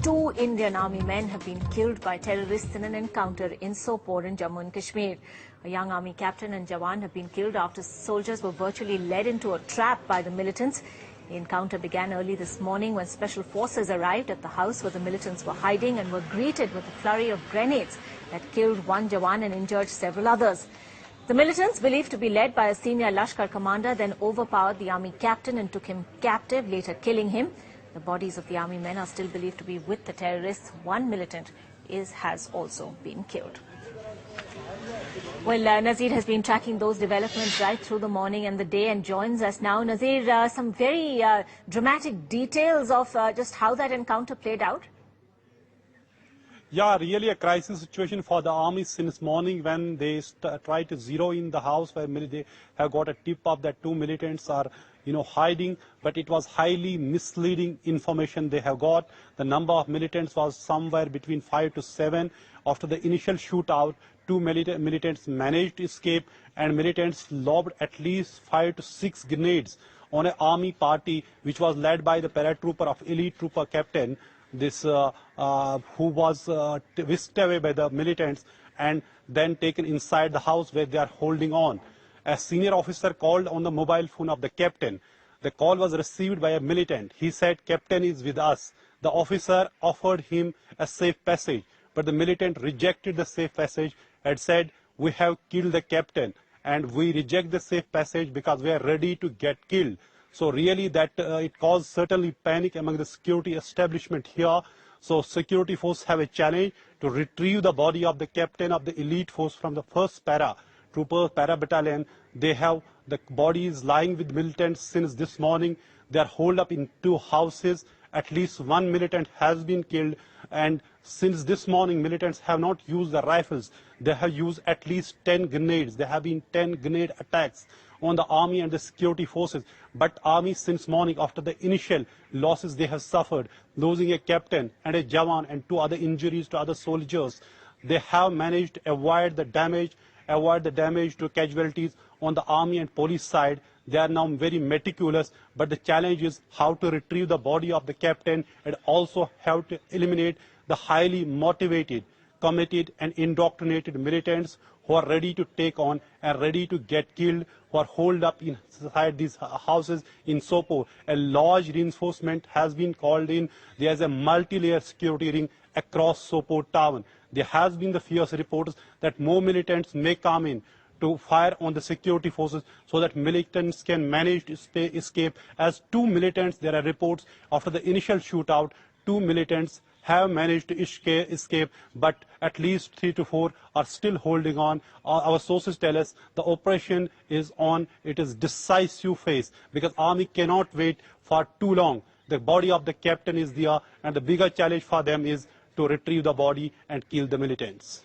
Two Indian Army men have been killed by terrorists in an encounter in Sopore in Jammu and Kashmir. A young Army captain and Jawan have been killed after soldiers were virtually led into a trap by the militants. The encounter began early this morning when special forces arrived at the house where the militants were hiding and were greeted with a flurry of grenades that killed one Jawan and injured several others. The militants, believed to be led by a senior Lashkar commander, then overpowered the army captain and took him captive, later killing him. The bodies of the army men are still believed to be with the terrorists. One militant has also been killed. Well, Nazir has been tracking those developments right through the morning and the day and joins us now. Nazir, some very dramatic details of just how that encounter played out. Yeah, really a crisis situation for the army since morning when they tried to zero in the house where they have got a tip of that two militants are, hiding. But it was highly misleading information they have got. The number of militants was somewhere between 5 to 7. After the initial shootout, two militants managed to escape, and militants lobbed at least 5 to 6 grenades on an army party which was led by the paratrooper of elite trooper captain. This who was whisked away by the militants and then taken inside the house where they are holding on. A senior officer called on the mobile phone of the captain. The call was received by a militant. He said, "Captain is with us." The officer offered him a safe passage, but the militant rejected the safe passage and said, "We have killed the captain and we reject the safe passage because we are ready to get killed." So really that it caused certainly panic among the security establishment here. So security force have a challenge to retrieve the body of the captain of the elite force from the 1st para battalion. They have the bodies lying with militants since this morning. They are holed up in two houses. At least one militant has been killed, and since this morning militants have not used the rifles. They have used at least 10 grenades. There have been 10 grenade attacks on the army and the security forces. But army since morning, after the initial losses they have suffered, losing a captain and a Jawan and 2 other injuries to other soldiers, they have managed to avoid the damage to casualties on the army and police side. They are now very meticulous, but the challenge is how to retrieve the body of the captain and also how to eliminate the highly motivated, committed and indoctrinated militants who are ready to take on and ready to get killed, who are holed up inside these houses in Sopore. A large reinforcement has been called in. There is a multi-layer security ring across Sopore town. There has been the fierce reports that more militants may come in to fire on the security forces so that militants can manage to escape. As 2 militants, there are reports after the initial shootout, 2 militants have managed to escape, but at least 3 to 4 are still holding on. Our sources tell us the operation is on its decisive phase because army cannot wait for too long. The body of the captain is there, and the bigger challenge for them is to retrieve the body and kill the militants.